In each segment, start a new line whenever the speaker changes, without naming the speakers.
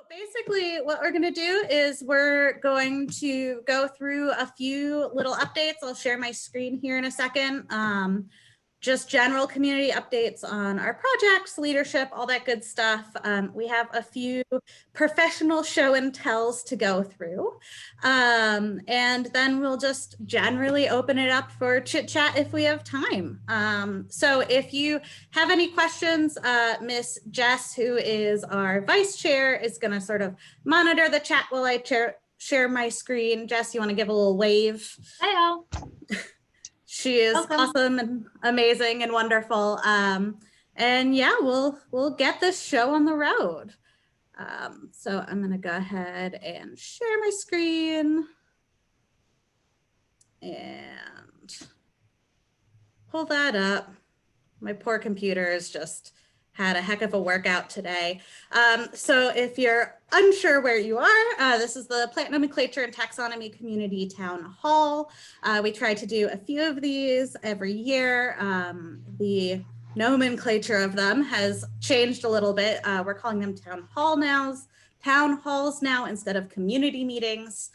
Basically, what we're going to do is we're going to go through a few little updates. I'll share my screen here in a second. Just general community updates on our projects, leadership, all that good stuff. We have a few professional show and tells to go through. And then we'll just generally open it up for chit chat if we have time. So if you have any questions, Miss Jess, who is our vice chair, is going to sort of monitor the chat while I share my screen. Jess, you want to give a little wave?
Hi, all.
She is awesome and amazing and wonderful. And yeah, we'll get this show on the road. So I'm going to go ahead and share my screen and pull that up. My poor computer has just had a heck of a workout today. So if you're unsure where you are, this is the Plant Nomenclature and Taxonomy Community Town Hall. We try to do a few of these every year. The nomenclature of them has changed a little bit. We're calling them town halls now instead of community meetings.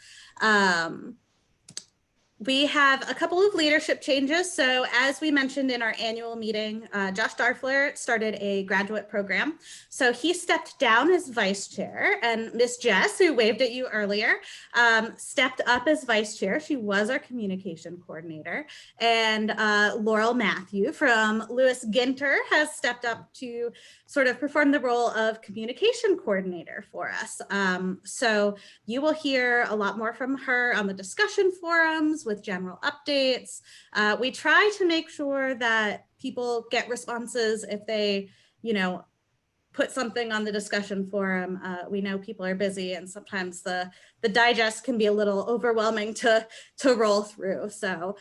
We have a couple of leadership changes. So as we mentioned in our annual meeting, Josh Darfler started a graduate program. So he stepped down as vice chair, and Miss Jess, who waved at you earlier, stepped up as vice chair. She was our communication coordinator. And Laurel Matthew from Lewis Ginter has stepped up to sort of perform the role of communication coordinator for us. So you will hear a lot more from her on the discussion forums with general updates. We try to make sure that people get responses if they, put something on the discussion forum. We know people are busy and sometimes the digest can be a little overwhelming to roll through. So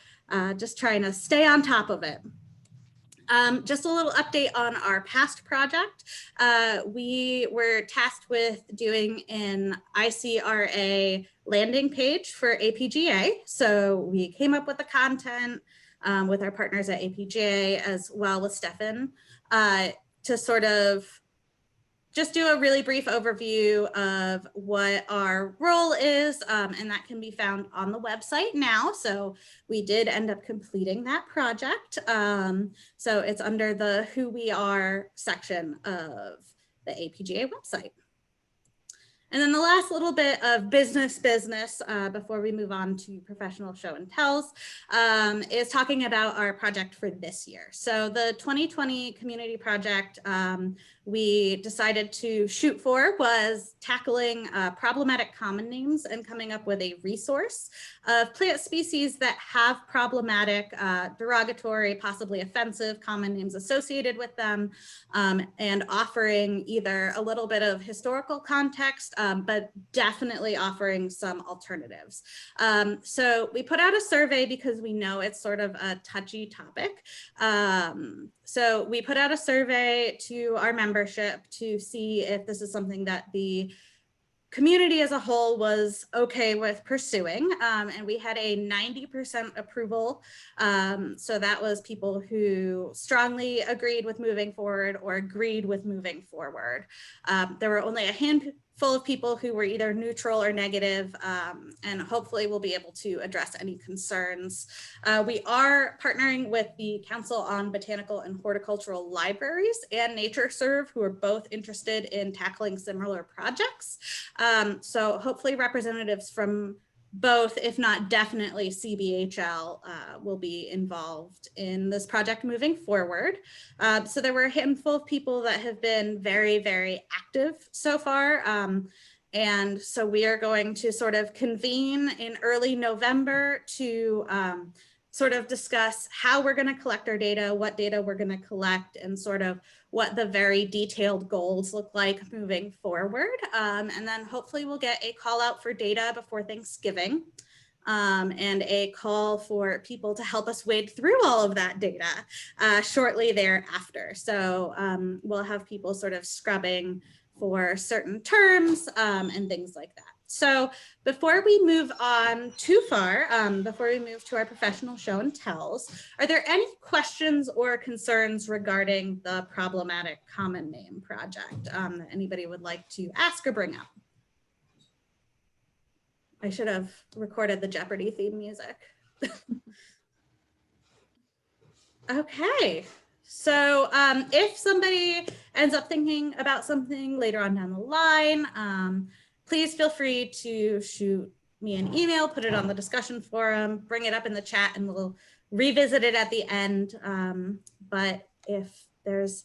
just trying to stay on top of it. Just a little update on our past project. We were tasked with doing an ICRA landing page for APGA. So we came up with the content with our partners at APGA as well with Stefan to sort of just do a really brief overview of what our role is, and that can be found on the website now. So we did end up completing that project. So it's under the Who We Are section of the APGA website. And then the last little bit of business before we move on to professional show and tells is talking about our project for this year. So the 2020 community project we decided to shoot for was tackling problematic common names and coming up with a resource of plant species that have problematic, derogatory, possibly offensive common names associated with them, and offering either a little bit of historical context, but definitely offering some alternatives. So we put out a survey because we know it's sort of a touchy topic. So we put out a survey to our membership to see if this is something that the community as a whole was okay with pursuing, and we had a 90% approval. So that was people who strongly agreed with moving forward or agreed with moving forward. There were only a handful of people who were either neutral or negative, and hopefully we'll be able to address any concerns. We are partnering with the Council on Botanical and Horticultural Libraries and NatureServe, who are both interested in tackling similar projects. So hopefully representatives from both, if not definitely CBHL, will be involved in this project moving forward. So there were a handful of people that have been very, very active so far. And so we are going to sort of convene in early November to sort of discuss how we're going to collect our data, what data we're going to collect, and sort of what the very detailed goals look like moving forward. And then hopefully we'll get a call out for data before Thanksgiving, and a call for people to help us wade through all of that data shortly thereafter. So we'll have people sort of scrubbing for certain terms and things like that. So before we move on too far, before we move to our professional show and tells, are there any questions or concerns regarding the problematic common name project that anybody would like to ask or bring up? I should have recorded the Jeopardy theme music. Okay. So if somebody ends up thinking about something later on down the line, please feel free to shoot me an email, put it on the discussion forum, bring it up in the chat, and we'll revisit it at the end. But if there's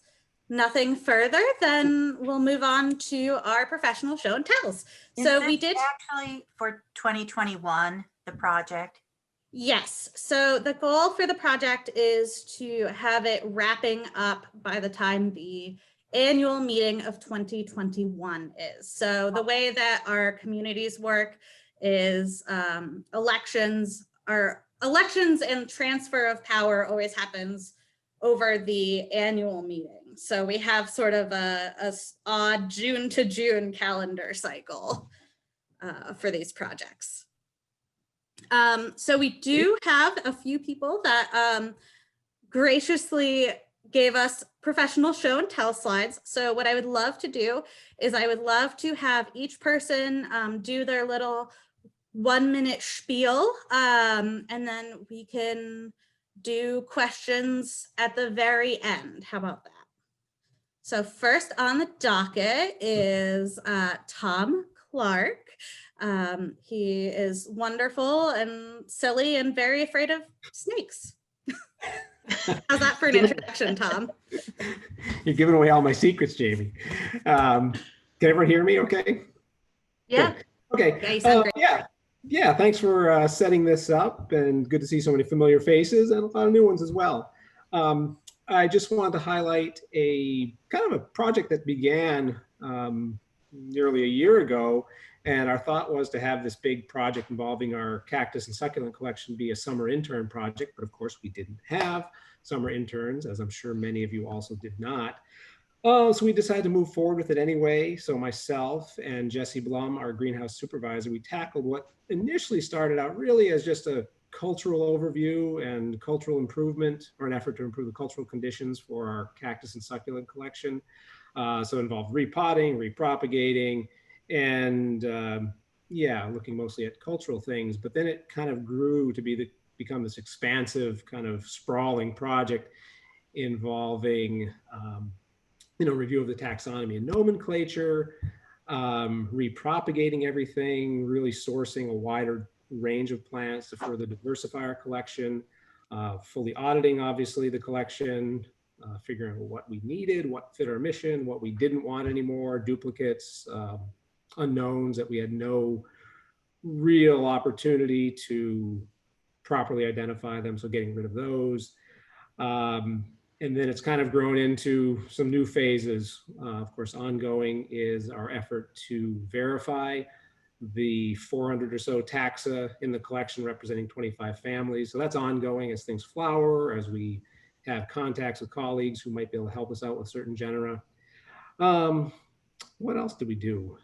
nothing further, then we'll move on to our professional show and tells. So we did
actually for 2021, the project.
Yes. So the goal for the project is to have it wrapping up by the time the annual meeting of 2021 is. So the way that our communities work is elections and transfer of power always happens over the annual meeting. So we have sort of a odd June to June calendar cycle for these projects. So we do have a few people that graciously gave us professional show and tell slides. So what I would love to do is I would love to have each person do their little 1-minute spiel, and then we can do questions at the very end. How about that? So first on the docket is Tom Clark. He is wonderful and silly and very afraid of snakes. How's that for an introduction, Tom?
You're giving away all my secrets, Jamie. Can everyone hear me okay?
Yeah.
Good. Okay.
Yeah, you sound great.
Yeah, thanks for setting this up, and good to see so many familiar faces and a lot of new ones as well. I just wanted to highlight a kind of a project that began nearly a year ago. And our thought was to have this big project involving our cactus and succulent collection be a summer intern project. But of course, we didn't have summer interns, as I'm sure many of you also did not. So we decided to move forward with it anyway. So myself and Jesse Blum, our greenhouse supervisor, we tackled what initially started out really as just a cultural overview and cultural improvement, or an effort to improve the cultural conditions for our cactus and succulent collection. So it involved repotting, repropagating, and looking mostly at cultural things. But then it kind of grew to become this expansive kind of sprawling project involving review of the taxonomy and nomenclature, repropagating everything, really sourcing a wider range of plants to further diversify our collection, fully auditing, obviously, the collection, figuring out what we needed, what fit our mission, what we didn't want anymore, duplicates, unknowns that we had no real opportunity to properly identify them, so getting rid of those. And then it's kind of grown into some new phases. Of course, ongoing is our effort to verify the 400 or so taxa in the collection representing 25 families. So that's ongoing as things flower, as we have contacts with colleagues who might be able to help us out with certain genera. What else did we do?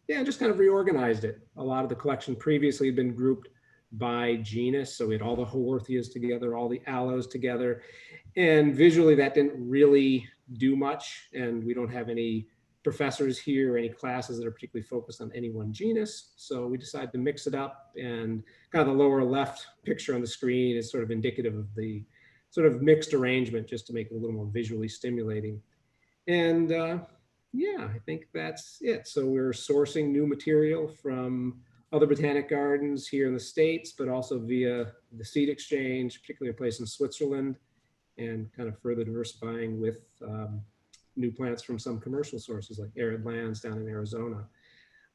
Just kind of reorganized it. A lot of the collection previously had been grouped by genus. So we had all the Haworthias together, all the aloes together. And visually that didn't really do much. And we don't have any professors here or any classes that are particularly focused on any one genus. So we decided to mix it up, and kind of the lower left picture on the screen is sort of indicative of the sort of mixed arrangement, just to make it a little more visually stimulating. And I think that's it. So we're sourcing new material from other botanic gardens here in the States, but also via the seed exchange, particularly a place in Switzerland, and kind of further diversifying with new plants from some commercial sources like arid lands down in Arizona.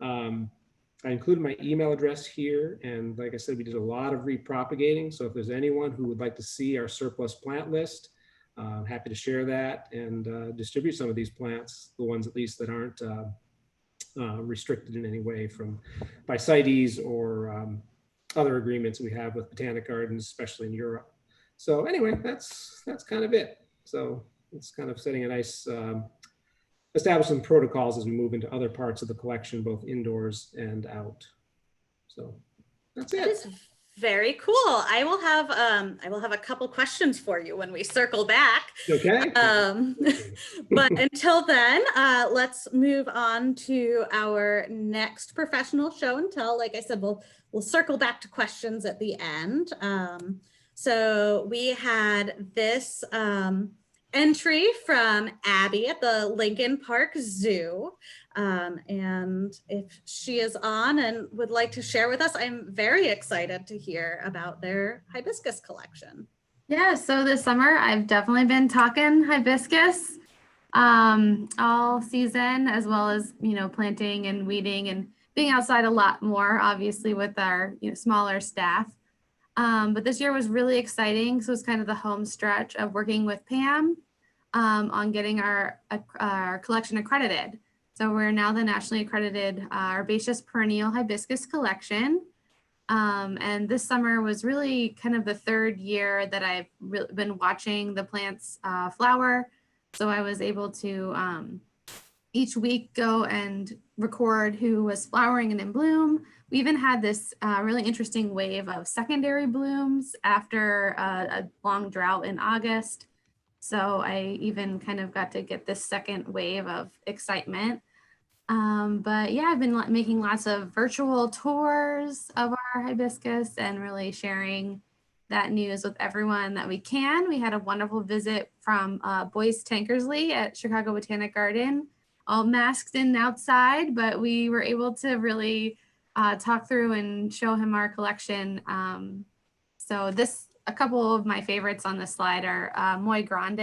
I included my email address here, and like I said, we did a lot of repropagating. So if there's anyone who would like to see our surplus plant list, I'm happy to share that and distribute some of these plants, the ones at least that aren't restricted in any way by CITES or other agreements we have with botanic gardens, especially in Europe. So anyway, that's kind of it. So it's kind of setting a nice, establishing protocols as we move into other parts of the collection, both indoors and out. So that's it.
That is Very cool. I will have a couple questions for you when we circle back.
Okay.
But until then, let's move on to our next professional show and tell. Like I said, we'll circle back to questions at the end. So we had this entry from Abby at the Lincoln Park Zoo. And if she is on and would like to share with us, I'm very excited to hear about their hibiscus collection.
Yeah, so this summer I've definitely been talking hibiscus all season, as well as, planting and weeding and being outside a lot more, obviously with our, smaller staff. But this year was really exciting. So it's kind of the home stretch of working with Pam on getting our collection accredited. So we're now the nationally accredited herbaceous perennial hibiscus collection. And this summer was really kind of the third year that I've been watching the plants flower. So I was able to each week go and record who was flowering and in bloom. We even had this really interesting wave of secondary blooms after a long drought in August. So I even kind of got to get this second wave of excitement. But yeah, I've been making lots of virtual tours of our hibiscus and really sharing that news with everyone that we can. We had a wonderful visit from Boyce Tankersley at Chicago Botanic Garden, all masked in outside, but we were able to really talk through and show him our collection. So a couple of my favorites on this slide are Moy Grande.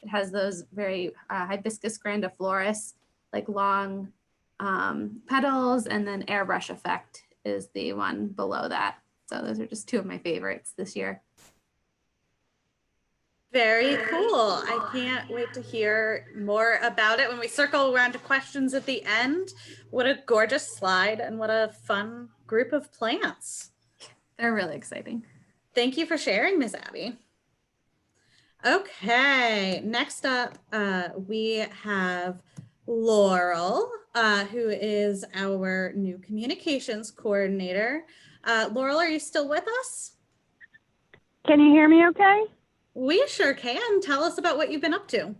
It has those very hibiscus grandiflorus, like long petals, and then airbrush effect is the one below that. So those are just two of my favorites this year.
Very cool. I can't wait to hear more about it when we circle around to questions at the end. What a gorgeous slide and what a fun group of plants.
They're really exciting.
Thank you for sharing, Ms. Abby. Okay, next up, we have Laurel, who is our new communications coordinator. Laurel, are you still with us?
Can you hear me okay?
We sure can. Tell us about what you've been up to.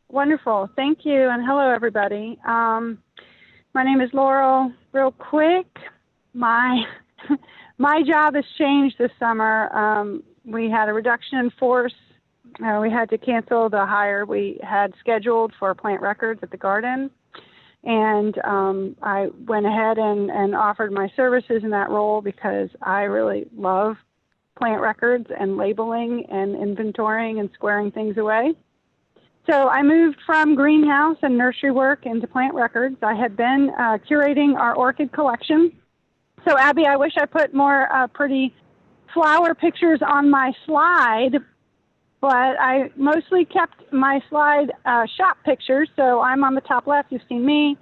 Wonderful. Thank you. And hello, everybody. My name is Laurel. Real quick, my job has changed this summer. We had a reduction in force. We had to cancel the hire we had scheduled for plant records at the garden. And I went ahead and offered my services in that role because I really love plant records and labeling and inventorying and squaring things away. So I moved from greenhouse and nursery work into plant records. I had been curating our orchid collection. So Abby, I wish I put more pretty flower pictures on my slide, but I mostly kept my slide shop pictures. So I'm on the top left, you've seen me.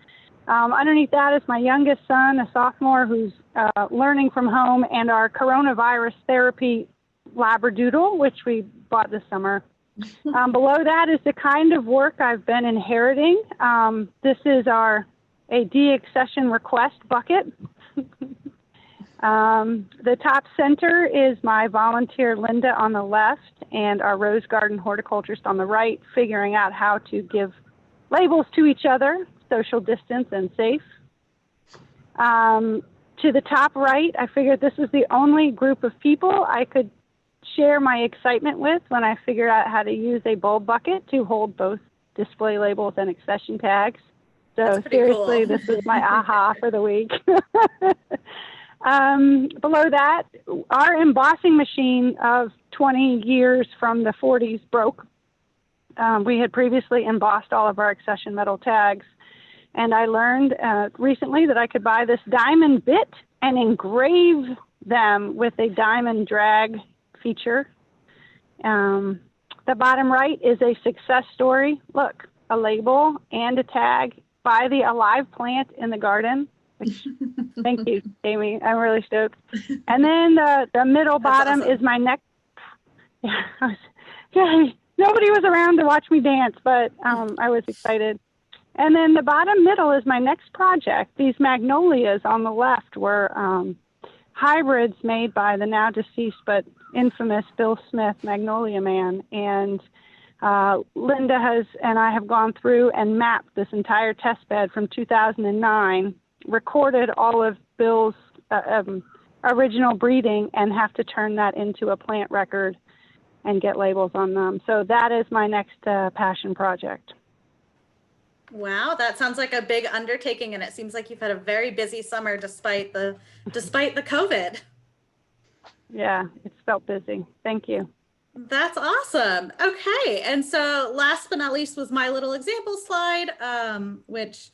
Underneath that is my youngest son, a sophomore who's learning from home, and our coronavirus therapy labradoodle, which we bought this summer. Below that is the kind of work I've been inheriting. This is our AD accession request bucket. The top center is my volunteer Linda on the left and our rose garden horticulturist on the right, figuring out how to give labels to each other, social distance and safe. To the top right, I figured this was the only group of people I could share my excitement with when I figured out how to use a bulb bucket to hold both display labels and accession tags. So seriously, cool. This was my aha for the week. Below that, our embossing machine of 20 years from the 40s broke. We had previously embossed all of our accession metal tags. And I learned recently that I could buy this diamond bit and engrave them with a diamond drag feature. The bottom right is a success story. Look, a label and a tag by the alive plant in the garden. Which, thank you, Amy. I'm really stoked. And then the middle bottom awesome. Is my next. Nobody was around to watch me dance, but I was excited. And then the bottom middle is my next project. These magnolias on the left were hybrids made by the now deceased but infamous Bill Smith, Magnolia Man. And Linda and I have gone through and mapped this entire test bed from 2009, recorded all of Bill's original breeding, and have to turn that into a plant record and get labels on them. So that is my next passion project.
Wow, that sounds like a big undertaking, and it seems like you've had a very busy summer despite the COVID.
Yeah, it's felt busy. Thank you.
That's awesome. Okay, and so last but not least was my little example slide, which,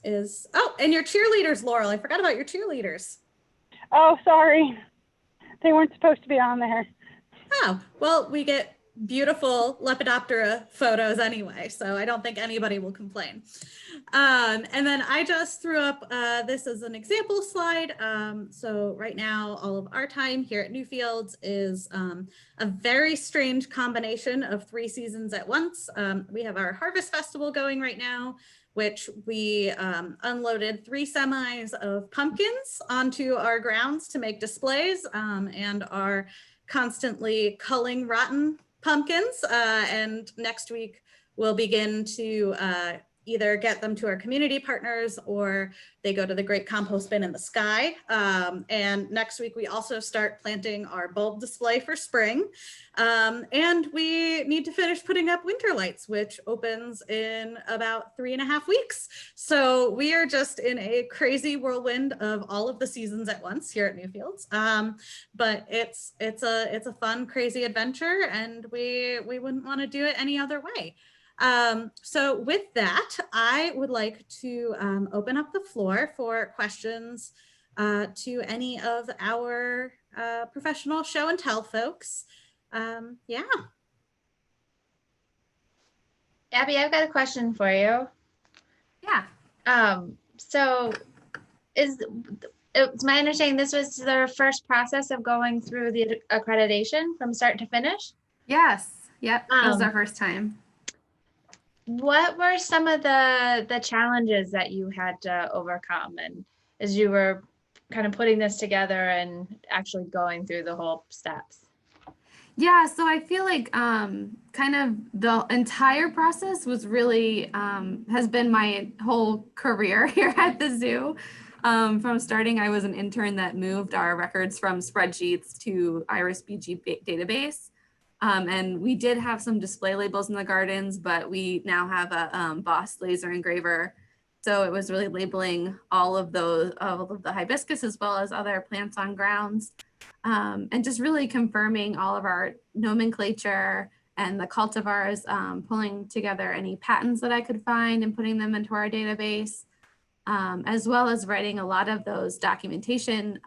is, and your cheerleaders, Laurel. I forgot about your cheerleaders.
Oh, sorry. They weren't supposed to be on there.
Oh, well, we get beautiful Lepidoptera photos anyway, so I don't think anybody will complain. And then I just threw up this as an example slide. So right now, all of our time here at Newfields is a very strange combination of 3 seasons at once. We have our Harvest Festival going right now, which we unloaded 3 semis of pumpkins onto our grounds to make displays, and are constantly culling rotten pumpkins, and next week we'll begin to either get them to our community partners or they go to the great compost bin in the sky. And next week we also start planting our bulb display for spring, and we need to finish putting up winter lights, which opens in about 3.5 weeks. So we are just in a crazy whirlwind of all of the seasons at once here at Newfields. But it's a fun, crazy adventure, and we wouldn't want to do it any other way. So with that, I would like to open up the floor for questions to any of our professional show and tell folks. Yeah.
Abby, I've got a question for you.
Yeah.
So it's my understanding this was their first process of going through the accreditation from start to finish?
Yes. Yep. It was our first time.
What were some of the challenges that you had to overcome, and as you were kind of putting this together and actually going through the whole steps?
Yeah, so I feel like kind of the entire process was really has been my whole career here at the zoo. From starting, I was an intern that moved our records from spreadsheets to IRIS-BG database. And we did have some display labels in the gardens, but we now have a Boss laser engraver. So it was really labeling all of the hibiscus as well as other plants on grounds. And just really confirming all of our nomenclature and the cultivars, pulling together any patents that I could find and putting them into our database, as well as writing a lot of those documentation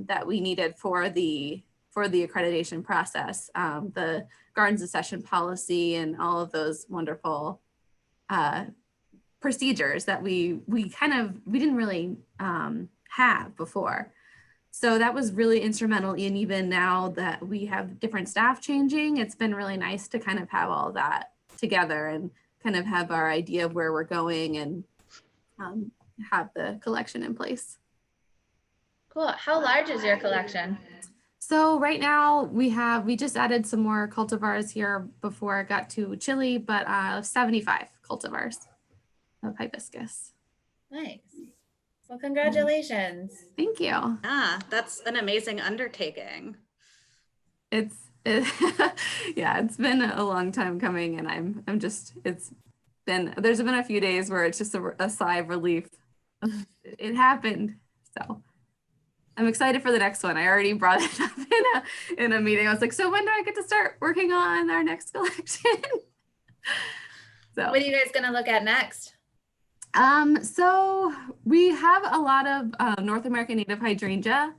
that we needed for the accreditation process, the Gardens of Session policy and all of those wonderful procedures that we didn't really have before. So that was really instrumental. And even now that we have different staff changing, it's been really nice to kind of have all that together and kind of have our idea of where we're going and have the collection in place.
Cool. How large is your collection?
So right now we just added some more cultivars here before it got too chilly, but 75 cultivars of hibiscus.
Nice. Well, congratulations.
Thank you.
Ah, that's an amazing undertaking.
Yeah, it's been a long time coming, and there's been a few days where it's just a sigh of relief. It happened. So I'm excited for the next one. I already brought it up in a meeting. I was like, so when do I get to start working on our next collection? So
what are you guys going to look at next?
So we have a lot of North American native hydrangea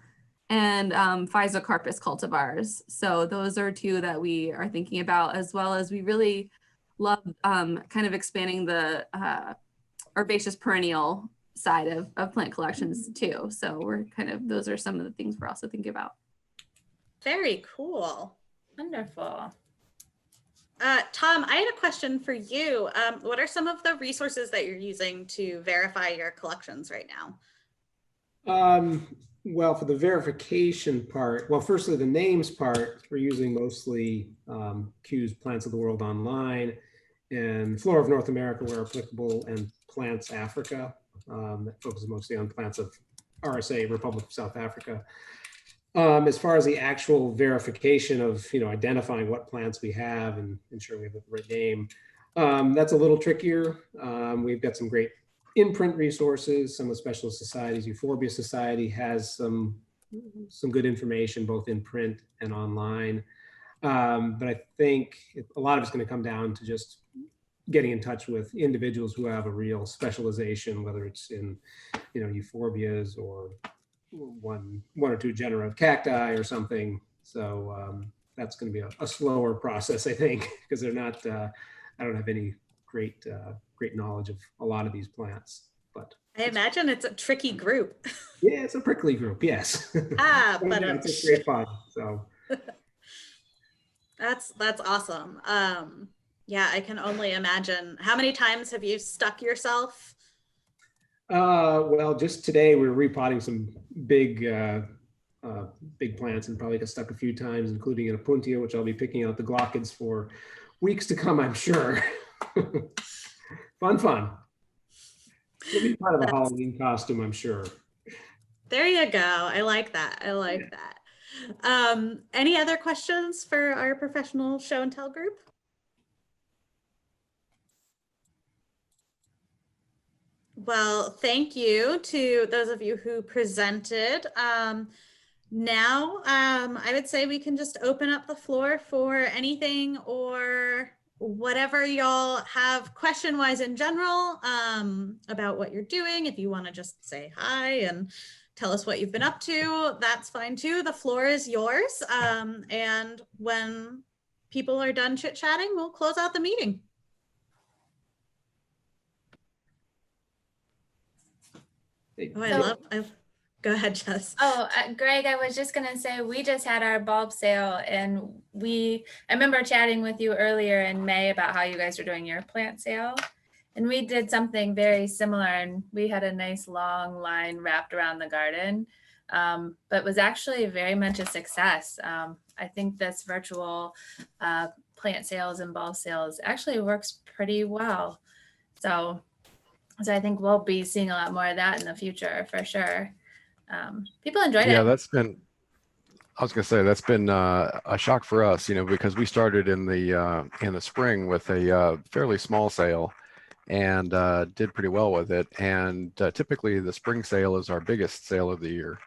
and Physocarpus cultivars. So those are 2 that we are thinking about, as well as we really love kind of expanding the herbaceous perennial side of plant collections too. So those are some of the things we're also thinking about.
Very cool.
Wonderful.
Tom, I had a question for you. What are some of the resources that you're using to verify your collections right now?
Well, for the verification part, well, firstly, the names part, we're using mostly Q's Plants of the World Online and Flora of North America where applicable, and Plants Africa that focuses mostly on plants of RSA, Republic of South Africa. As far as the actual verification of, identifying what plants we have and ensuring we have the right name, that's a little trickier. We've got some great in-print resources. Some of the specialist societies, Euphorbia Society has some good information both in print and online. But I think a lot of it's going to come down to just getting in touch with individuals who have a real specialization, whether it's in, euphorbias or one or two genera of cacti or something. So that's going to be a slower process, I think, because they're not. I don't have any great knowledge of a lot of these plants, but
I imagine it's a tricky group.
yeah, it's a prickly group. Yes.
But
it's great fun. So
that's awesome. Yeah, I can only imagine. How many times have you stuck yourself?
Well, just today we were repotting some big plants and probably got stuck a few times, including an Apuntia, which I'll be picking out the glaucids for weeks to come, I'm sure. Fun. It'll be part of a Halloween costume, I'm sure.
There you go. I like that. Any other questions for our professional show and tell group? Well, thank you to those of you who presented. Now, I would say we can just open up the floor for anything or whatever y'all have question-wise in general about what you're doing. If you want to just say hi and tell us what you've been up to, that's fine too. The floor is yours. And when people are done chit-chatting, we'll close out the meeting. Go ahead, Jess.
Oh, Greg, I was just going to say, we just had our bulb sale, and I remember chatting with you earlier in May about how you guys were doing your plant sale. And we did something very similar, and we had a nice long line wrapped around the garden, but it was actually very much a success. I think this virtual plant sales and bulb sales actually works pretty well. So I think we'll be seeing a lot more of that in the future for sure. People enjoyed it.
Yeah, I was gonna say that's been a shock for us, because we started in the spring with a fairly small sale and did pretty well with it. And typically the spring sale is our biggest sale of the year.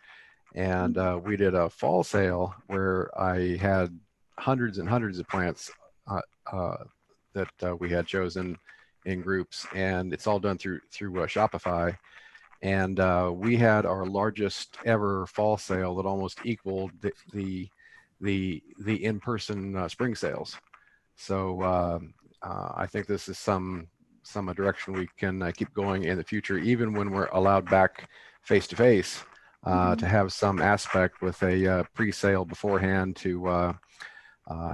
And we did a fall sale where I had hundreds and hundreds of plants that we had chosen in groups, and it's all done through Shopify. And we had our largest ever fall sale that almost equaled the in-person spring sales. So I think this is some direction we can keep going in the future, even when we're allowed back face-to-face, to have some aspect with a pre-sale beforehand to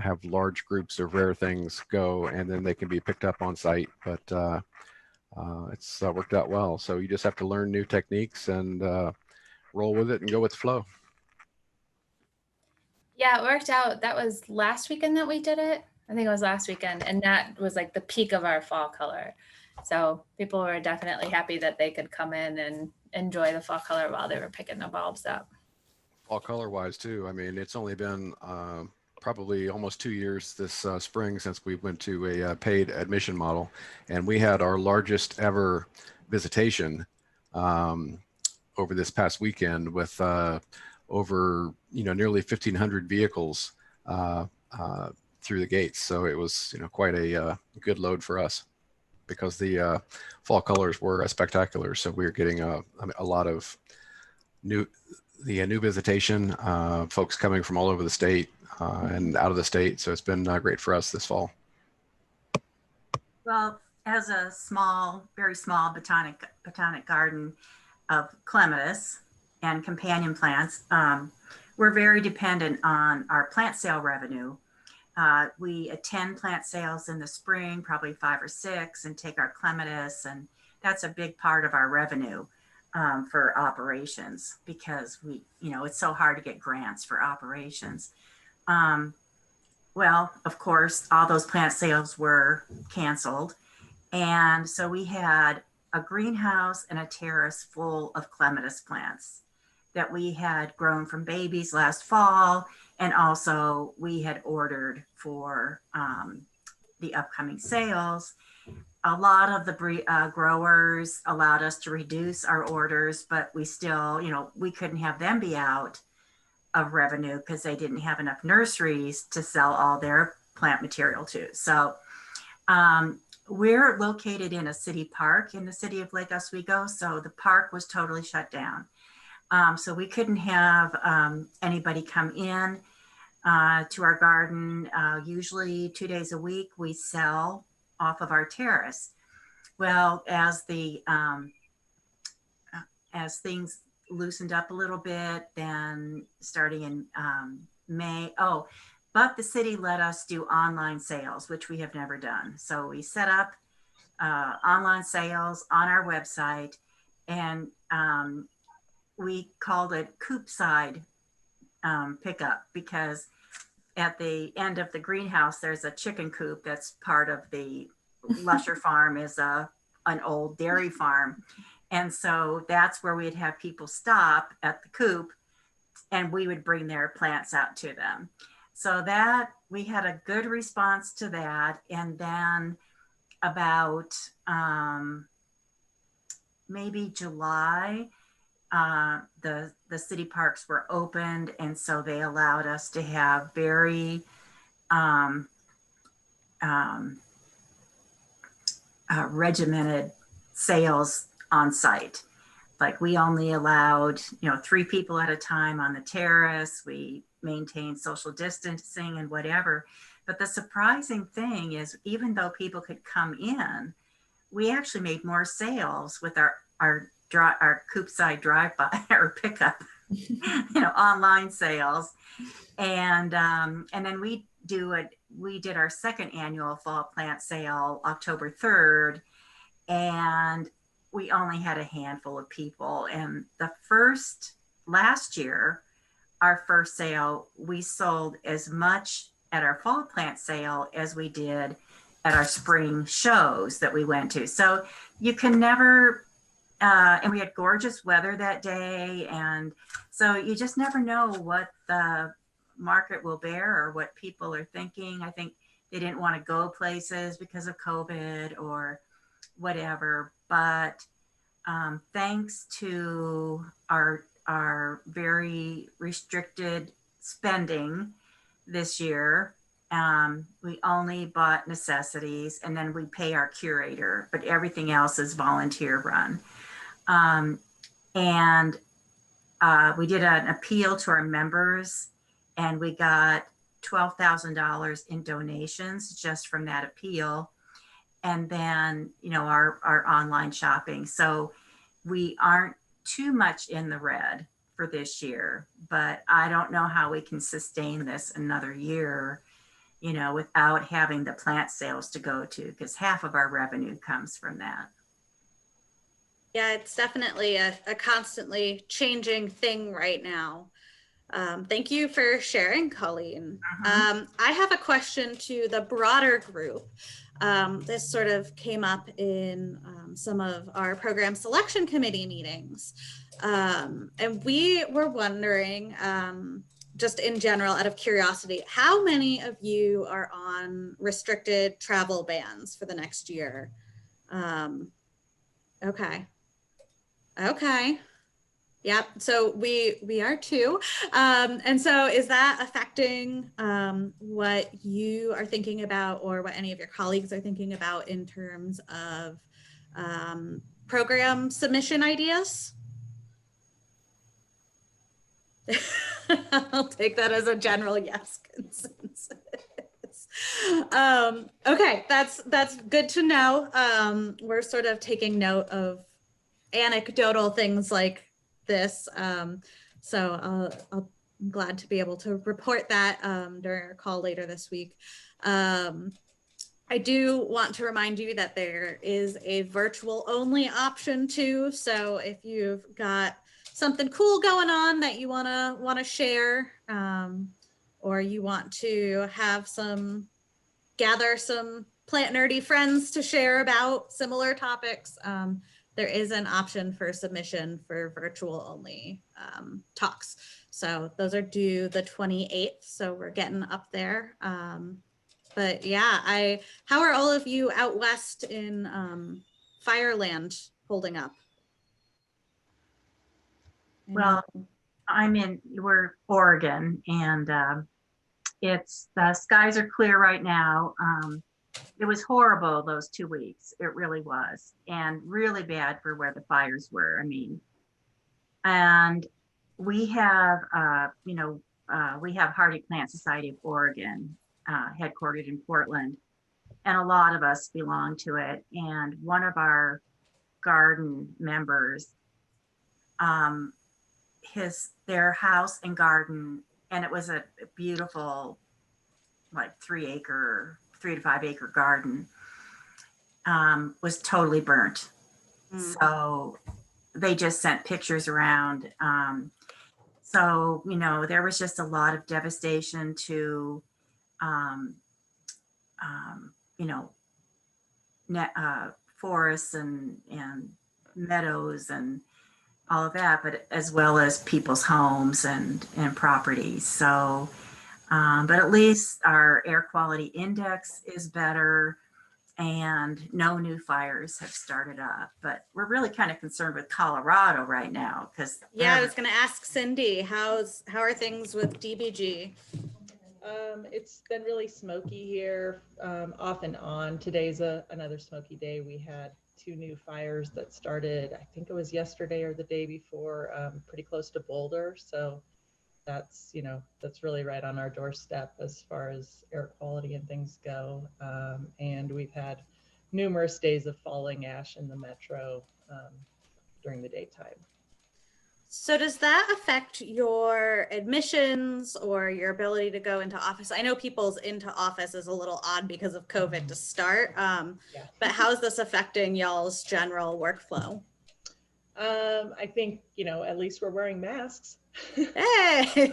have large groups of rare things go, and then they can be picked up on site. But it's worked out well. So you just have to learn new techniques and roll with it and go with the flow.
Yeah, it worked out. That was last weekend that we did it. I think it was last weekend. And that was like the peak of our fall color. So people were definitely happy that they could come in and enjoy the fall color while they were picking the bulbs up.
Fall color wise too. I mean, it's only been probably almost 2 years this spring since we went to a paid admission model, and we had our largest ever visitation over this past weekend with over nearly 1,500 vehicles through the gates. So it was quite a good load for us because the fall colors were spectacular. So we were getting a lot of new visitation, folks coming from all over the state and out of the state. So it's been great for us this fall.
Well, as a very small botanic garden of clematis and companion plants, we're very dependent on our plant sale revenue. We attend plant sales in the spring, probably 5 or 6, and take our clematis, and that's a big part of our revenue. for operations because it's so hard to get grants for operations. Well, of course, all those plant sales were canceled. And so we had a greenhouse and a terrace full of clematis plants that we had grown from babies last fall. And also we had ordered for the upcoming sales. A lot of the growers allowed us to reduce our orders, but we still, we couldn't have them be out of revenue because they didn't have enough nurseries to sell all their plant material to. So we're located in a city park in the city of Lake Oswego. So the park was totally shut down. So we couldn't have anybody come in to our garden. Usually 2 days a week, we sell off of our terrace. Well, as things loosened up a little bit, then starting in May, but the city let us do online sales, which we have never done. So we set up online sales on our website, and we called it coopside pickup because at the end of the greenhouse, there's a chicken coop that's part of the Lusher farm, is an old dairy farm. And so that's where we'd have people stop at the coop and we would bring their plants out to them. So that we had a good response to that. And then about maybe July, the city parks were opened. And so they allowed us to have very regimented sales on site. Like we only allowed, 3 people at a time on the terrace. We maintained social distancing and whatever. But the surprising thing is, even though people could come in, we actually made more sales with our coopside drive-by or pickup, online sales. And then we did our second annual fall plant sale October 3rd, and we only had a handful of people. And last year, our first sale, we sold as much at our fall plant sale as we did at our spring shows that we went to. So you can never, and we had gorgeous weather that day. And so you just never know what the market will bear or what people are thinking. I think they didn't want to go places because of COVID or whatever. But thanks to our very restricted spending this year, we only bought necessities, and then we pay our curator, but everything else is volunteer run. And we did an appeal to our members, and we got $12,000 in donations just from that appeal. And then, our online shopping. So we aren't too much in the red for this year, but I don't know how we can sustain this another year, without having the plant sales to go to, because half of our revenue comes from that.
Yeah, it's definitely a constantly changing thing right now. Thank you for sharing, Colleen. I have a question to the broader group. This sort of came up in some of our program selection committee meetings. And we were wondering, just in general, out of curiosity, how many of you are on restricted travel bans for the next year? Okay. Yep. So we are too. And so is that affecting what you are thinking about, or what any of your colleagues are thinking about in terms of program submission ideas? I'll take that as a general yes consensus. Okay, that's good to know. We're sort of taking note of anecdotal things like this. So I'm glad to be able to report that during our call later this week. I do want to remind you that there is a virtual only option too. So if you've got something cool going on that you want to share, or you want to have gather some plant nerdy friends to share about similar topics, there is an option for submission for virtual only talks. So those are due the 28th. So we're getting up there. But yeah, how are all of you out west in Fireland holding up?
Well, we're Oregon, and the skies are clear right now. It was horrible those 2 weeks. It really was, and really bad for where the fires were. I mean, and we have, we have Hardy Plant Society of Oregon, headquartered in Portland, and a lot of us belong to it. And one of our garden members, their house and garden, and it was a beautiful, like 3 to 5 acre garden, was totally burnt. So they just sent pictures around. So, there was just a lot of devastation to, forests and meadows and all of that, but as well as people's homes and properties. So, but at least our air quality index is better and no new fires have started up. But we're really kind of concerned with Colorado right now because
I was going to ask Cindy, how are things with DBG?
It's been really smoky here, off and on. Today's another smoky day. We had 2 new fires that started, I think it was yesterday or the day before, pretty close to Boulder. So that's really right on our doorstep as far as air quality and things go. And we've had numerous days of falling ash in the metro during the daytime.
So does that affect your admissions or your ability to go into office? I know people's into office is a little odd because of COVID to start, but how is this affecting y'all's general workflow?
I think, at least we're wearing masks.
Hey!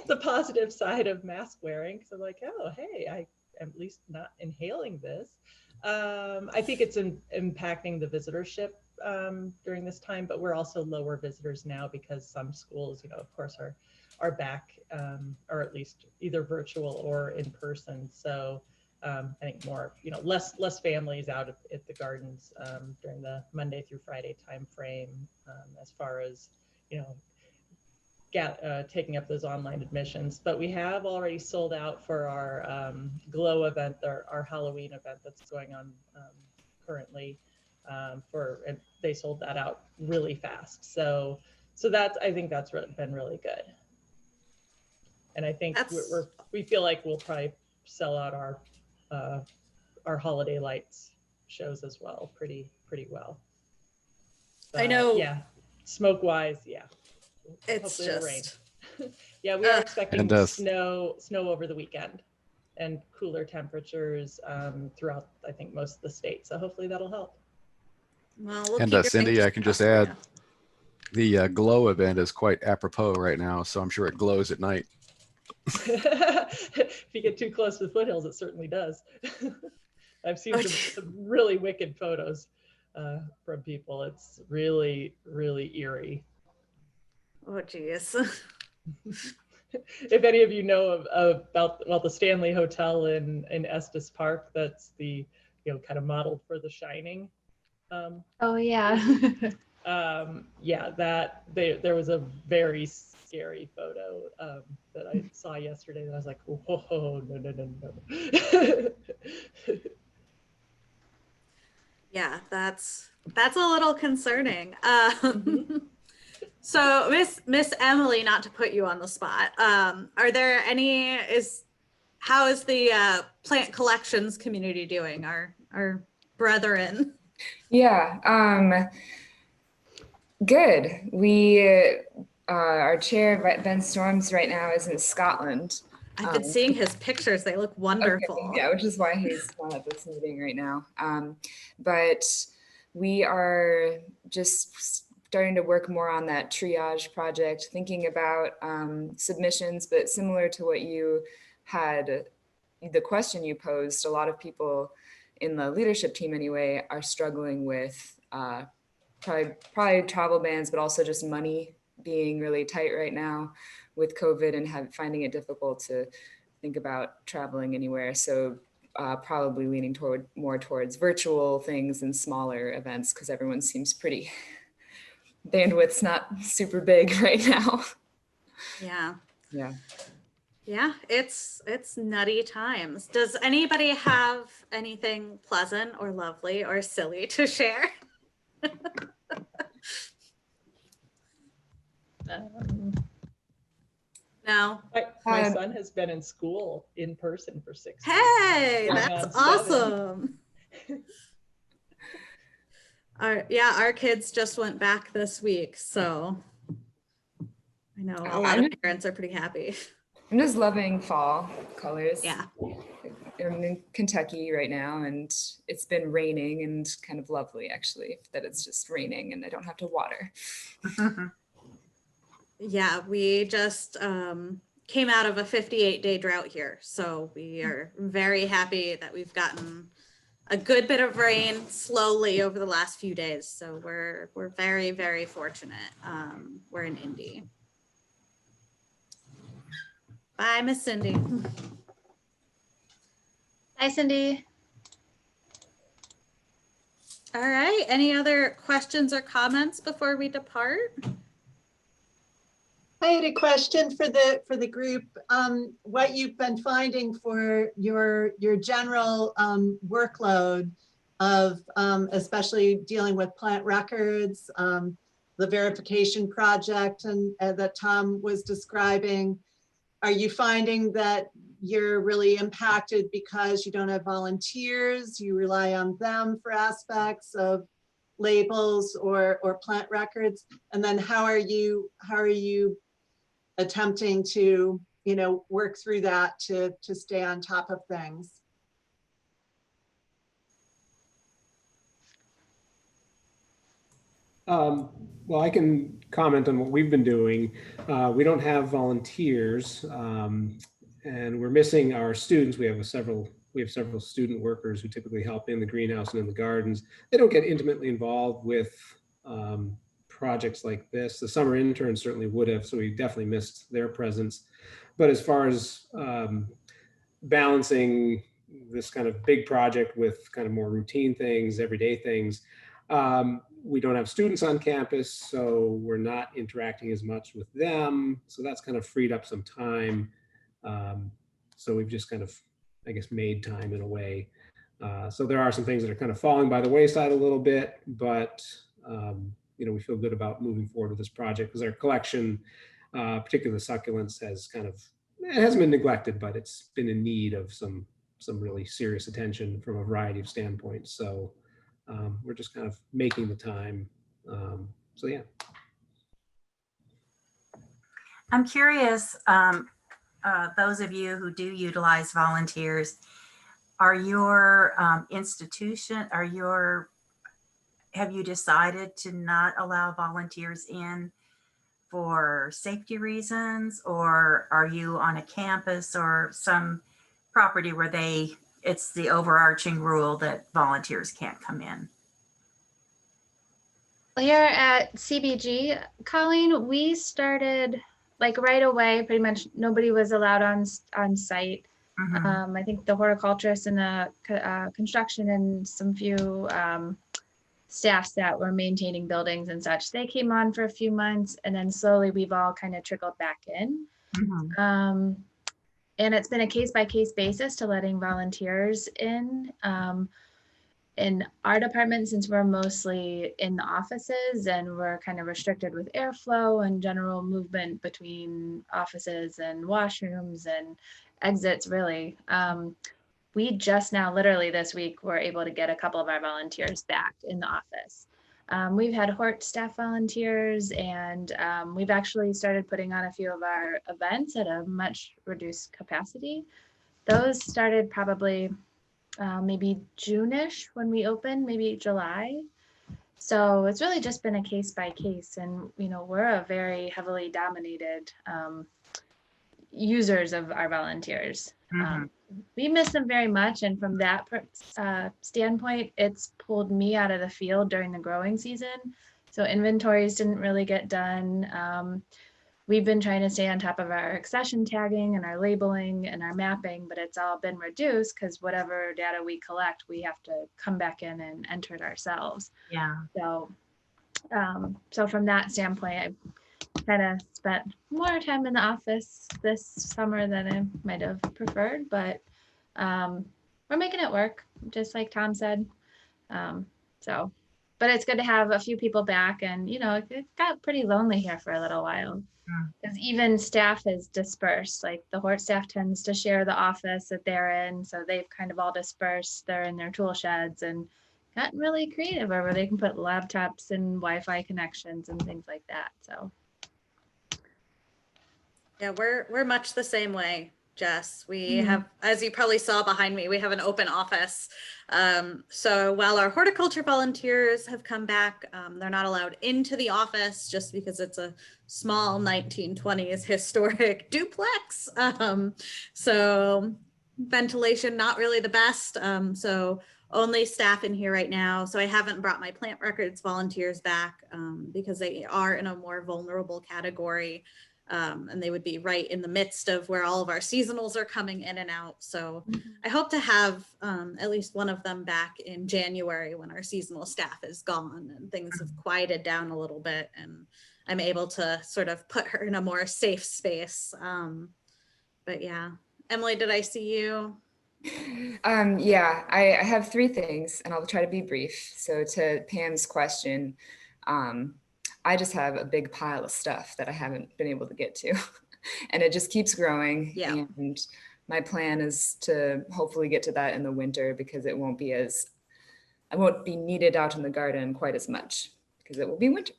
The positive side of mask wearing. So like, oh, hey, I am at least not inhaling this. I think it's impacting the visitorship during this time, but we're also lower visitors now because some schools, of course, are back, or at least either virtual or in person. So I think more, less families out at the gardens during the Monday through Friday time frame, as far as, taking up those online admissions. But we have already sold out for our Glow event, our Halloween event that's going on currently. And they sold that out really fast. So I think that's been really good. And I think we feel like we'll probably sell out our holiday lights shows as well pretty well. But,
I know.
Yeah, smoke wise, yeah.
It's just
rain. Yeah, we are expecting snow over the weekend and cooler temperatures throughout, I think, most of the state. So hopefully that'll help.
Well,
and Cindy, I can just add, the Glow event is quite apropos right now, so I'm sure it glows at night.
If you get too close to the foothills, it certainly does. I've seen some really wicked photos from people. It's really, really eerie.
Oh, geez.
If any of you know about the Stanley Hotel in Estes Park, that's the kind of modeled for The Shining.
Oh yeah.
There was a very scary photo that I saw yesterday that I was like, oh no.
Yeah, that's a little concerning. So Miss Emily, not to put you on the spot, are there how is the plant collections community doing, our brethren?
Yeah, good. We, our chair, Ben Storms, right now is in Scotland.
I've been seeing his pictures. They look wonderful.
Okay, yeah, which is why he's not at this meeting right now. But we are just starting to work more on that triage project, thinking about submissions, but similar to what you had, the question you posed, a lot of people in the leadership team anyway are struggling with probably travel bans, but also just money being really tight right now with COVID and finding it difficult to think about traveling anywhere. So probably leaning more towards virtual things and smaller events because everyone seems pretty, bandwidth's not super big right now.
Yeah.
Yeah.
Yeah, it's nutty times. Does anybody have anything pleasant or lovely or silly to share? No.
My son has been in school in person for 6 weeks.
Hey, that's awesome. Our kids just went back this week, so I know a lot of parents are pretty happy.
I'm just loving fall colors.
Yeah.
I'm in Kentucky right now, and it's been raining and kind of lovely, actually, that it's just raining and I don't have to water.
Yeah, we just came out of a 58-day drought here, so we are very happy that we've gotten a good bit of rain slowly over the last few days. So we're very, very fortunate. We're in Indy. Bye, Miss Cindy.
Hi, Cindy.
All right. Any other questions or comments before we depart?
I had a question for the group. What you've been finding for your general workload of especially dealing with plant records, the verification project, and that Tom was describing. Are you finding that you're really impacted because you don't have volunteers? You rely on them for aspects of labels or plant records, and then how are you attempting to work through that to stay on top of things?
Well, I can comment on what we've been doing. We don't have volunteers, and we're missing our students. We have several student workers who typically help in the greenhouse and in the gardens. They don't get intimately involved with projects like this. The summer interns certainly would have, so we definitely missed their presence. But as far as balancing this kind of big project with kind of more routine things, everyday things, we don't have students on campus, so we're not interacting as much with them. So that's kind of freed up some time. So we've just kind of, I guess, made time in a way. So there are some things that are kind of falling by the wayside a little bit, but we feel good about moving forward with this project because our collection, particularly the succulents, it hasn't been neglected, but it's been in need of some really serious attention from a variety of standpoints. So we're just kind of making the time. So yeah.
I'm curious, those of you who do utilize volunteers, are your have you decided to not allow volunteers in for safety reasons, or are you on a campus or some property where it's the overarching rule that volunteers can't come in?
Well, here at CBG, Colleen, we started like right away. Pretty much nobody was allowed on site. I think the horticulturists and the construction and some few staffs that were maintaining buildings and such, they came on for a few months, and then slowly we've all kind of trickled back in. And it's been a case-by-case basis to letting volunteers in. In our department, since we're mostly in the offices and we're kind of restricted with airflow and general movement between offices and washrooms and exits, really. We just now, literally this week, were able to get a couple of our volunteers back in the office. We've had Hort staff volunteers, and we've actually started putting on a few of our events at a much reduced capacity. Those started probably maybe June-ish when we opened, maybe July. So it's really just been a case by case, and we're a very heavily dominated users of our volunteers. We miss them very much, and from that standpoint, it's pulled me out of the field during the growing season. So inventories didn't really get done. We've been trying to stay on top of our accession tagging and our labeling and our mapping, but it's all been reduced because whatever data we collect, we have to come back in and enter it ourselves.
Yeah.
So from that standpoint, I kind of spent more time in the office this summer than I might have preferred, but we're making it work, just like Tom said. But it's good to have a few people back, and it got pretty lonely here for a little while because even staff is dispersed. Like the Hort staff tends to share the office that they're in, so they've kind of all dispersed. They're in their tool sheds and gotten really creative over where they can put laptops and Wi-Fi connections and things like that. So
yeah, we're much the same way, Jess. We have, as you probably saw behind me, we have an open office. So while our horticulture volunteers have come back, they're not allowed into the office just because it's a small 1920s historic duplex. So ventilation, not really the best. So only staff in here right now. So I haven't brought my plant records volunteers back because they are in a more vulnerable category. And they would be right in the midst of where all of our seasonals are coming in and out. So I hope to have at least one of them back in January when our seasonal staff is gone and things have quieted down a little bit and I'm able to sort of put her in a more safe space. But yeah, Emily, did I see you?
Yeah, I have three things and I'll try to be brief. So to Pam's question, I just have a big pile of stuff that I haven't been able to get to and it just keeps growing.
Yeah.
And my plan is to hopefully get to that in the winter because it won't be I won't be needed out in the garden quite as much because it will be winter.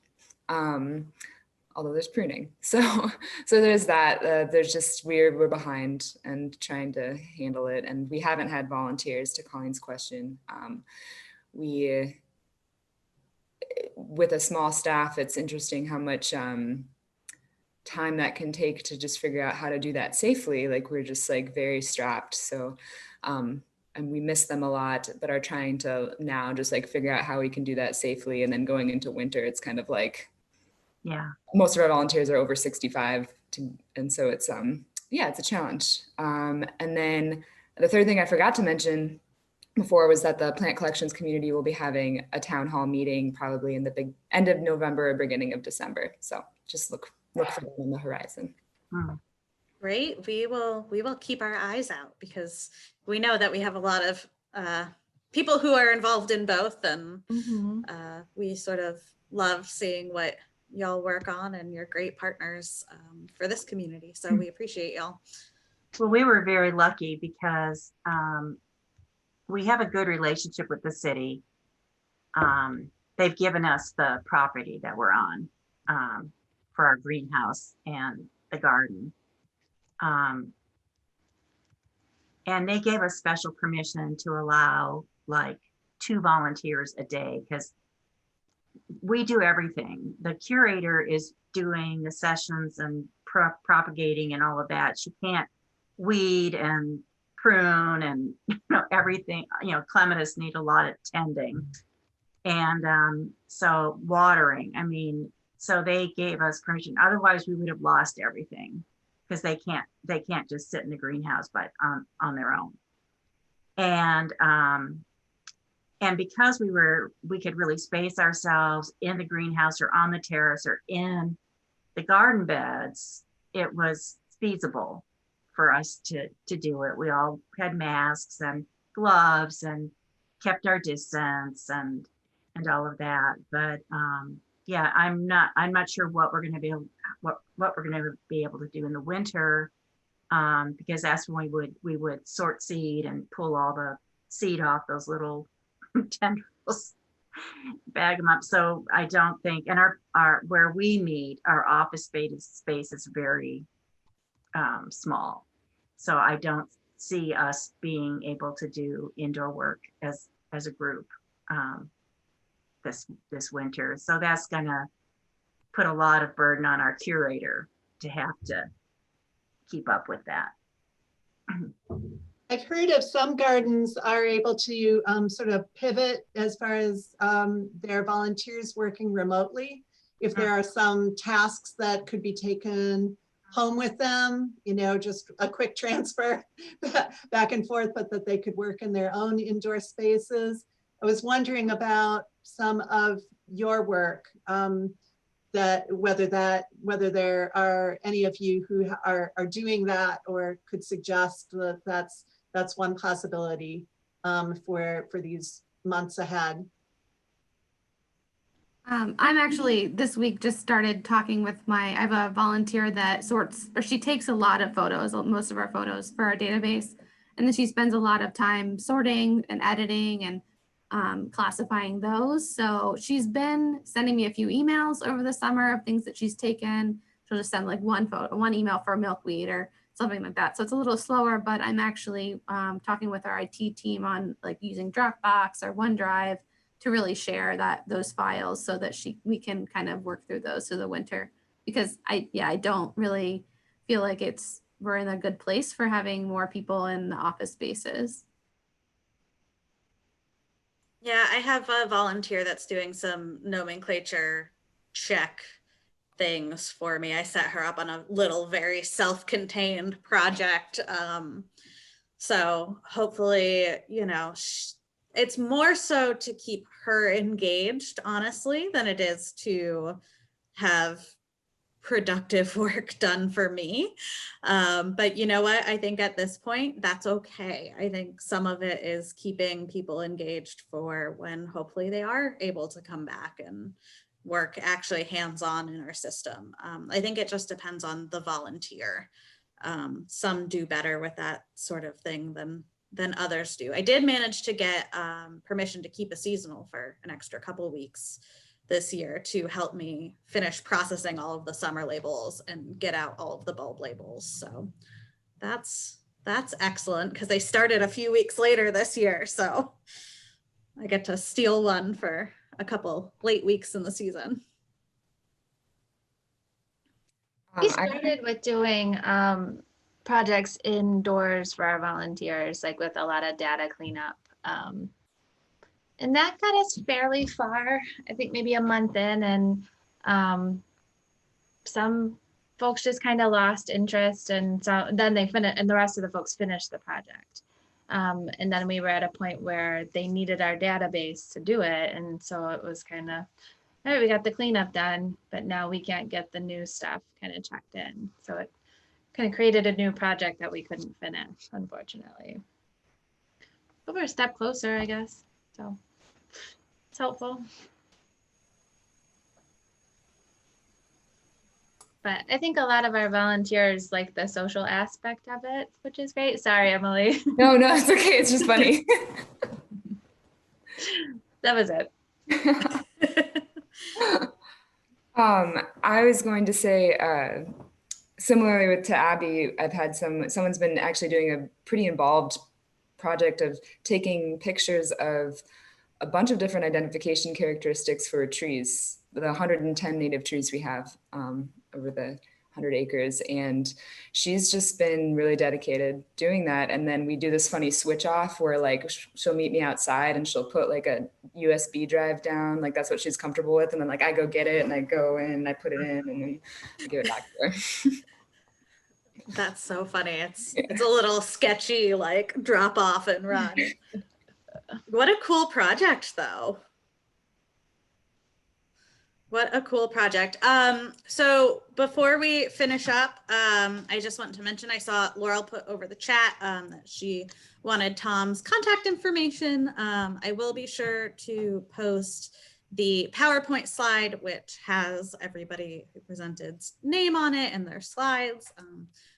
Although there's pruning. So there's that. There's just, we're behind and trying to handle it. And we haven't had volunteers, to Colleen's question. With a small staff, it's interesting how much time that can take to just figure out how to do that safely. Like we're just like very strapped. So, and we miss them a lot, but are trying to now just like figure out how we can do that safely. And then going into winter, it's kind of like,
Yeah.
most of our volunteers are over 65. And so it's, it's a challenge. And then the third thing I forgot to mention before was that the plant collections community will be having a town hall meeting probably in the big end of November or beginning of December. So just look for them on the horizon.
Great. We will keep our eyes out because we know that we have a lot of people who are involved in both, and we sort of love seeing what y'all work on, and you're great partners for this community. So we appreciate y'all.
Well, we were very lucky because we have a good relationship with the city. They've given us the property that we're on for our greenhouse and the garden. And they gave us special permission to allow like 2 volunteers a day because we do everything. The curator is doing the sessions and propagating and all of that. She can't weed and prune and everything. Clematis need a lot of tending, and so watering. So they gave us permission. Otherwise, we would have lost everything because they can't just sit in the greenhouse on their own. And because we could really space ourselves in the greenhouse or on the terrace or in the garden beds, it was feasible for us to do it. We all had masks and gloves and kept our distance and all of that. But yeah, I'm not sure what we're going to be able to do in the winter, because that's when we would sort seed and pull all the seed off those little tendrils. bag them up. So I don't think, and our where we meet, our office space is very small. So I don't see us being able to do indoor work as a group this winter. So that's gonna put a lot of burden on our curator to have to keep up with that.
I've heard of some gardens are able to sort of pivot as far as their volunteers working remotely. If there are some tasks that could be taken home with them, you know, just a quick transfer back and forth, but that they could work in their own indoor spaces. I was wondering about some of your work, that whether there are any of you who are doing that or could suggest that that's one possibility for these months ahead.
I'm actually this week just started talking with I have a volunteer that sorts, or she takes a lot of photos, most of our photos for our database. And then she spends a lot of time sorting and editing and classifying those. So she's been sending me a few emails over the summer of things that she's taken. She'll just send like one email for milkweed or something like that. So it's a little slower, but I'm actually talking with our IT team on like using Dropbox or OneDrive to really share those files so that we can kind of work through those through the winter, because I don't really feel like we're in a good place for having more people in the office spaces.
Yeah, I have a volunteer that's doing some nomenclature check things for me. I set her up on a little very self-contained project. So hopefully, you know, it's more so to keep her engaged, honestly, than it is to have productive work done for me. But you know what? I think at this point, that's okay. I think some of it is keeping people engaged for when hopefully they are able to come back and work actually hands-on in our system. I think it just depends on the volunteer. Some do better with that sort of thing than others do. I did manage to get permission to keep a seasonal for an extra couple weeks this year to help me finish processing all of the summer labels and get out all of the bulb labels. So that's excellent, because they started a few weeks later this year. So I get to steal one for a couple late weeks in the season.
We started with doing projects indoors for our volunteers, like with a lot of data cleanup. And that got us fairly far, I think maybe a month in, and some folks just kind of lost interest, and so then they finished, and the rest of the folks finished the project. And then we were at a point where they needed our database to do it, and so it was kind of, all right, we got the cleanup done, but now we can't get the new stuff kind of checked in. So it kind of created a new project that we couldn't finish, unfortunately. But we're a step closer, I guess. So it's helpful. But I think a lot of our volunteers like the social aspect of it, which is great. Sorry, Emily.
No, it's okay. It's just funny.
That was it.
I was going to say, similarly to Abby, I've had someone's been actually doing a pretty involved project of taking pictures of a bunch of different identification characteristics for trees, the 110 native trees we have over the 100 acres. And she's just been really dedicated doing that. And then we do this funny switch off where like she'll meet me outside and she'll put like a USB drive down, like that's what she's comfortable with. And then like I go get it and I go in and I put it in and then I give it back to her.
That's so funny. It's a little sketchy, like drop off and run. What a cool project though. What a cool project. So before we finish up, I just want to mention, I saw Laurel put over the chat that she wanted Tom's contact information. I will be sure to post the PowerPoint slide, which has everybody who presented's name on it and their slides.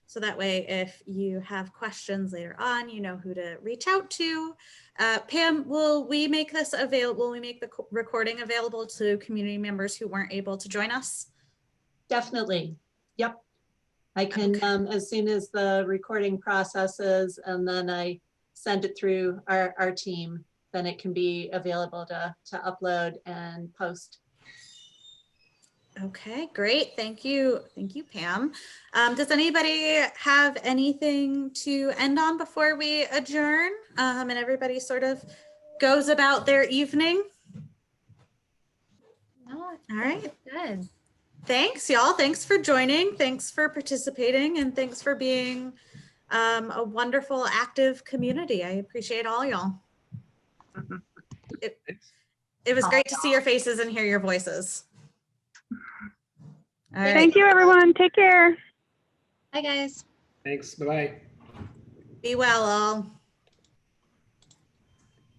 So that way, if you have questions later on, you know who to reach out to. Pam, will we make this available? Will we make the recording available to community members who weren't able to join us?
Definitely. Yep. I can,
Okay.
as soon as the recording processes and then I send it through our team, then it can be available to upload and post.
Okay, great. Thank you. Thank you, Pam. Does anybody have anything to end on before we adjourn and everybody sort of goes about their evening?
No,
All right.
good.
Thanks, y'all. Thanks for joining. Thanks for participating. And thanks for being a wonderful, active community. I appreciate all y'all. It was great to see your faces and hear your voices. All right.
Thank you, everyone. Take care.
Hi, guys.
Thanks. Bye-bye.
Be well, all.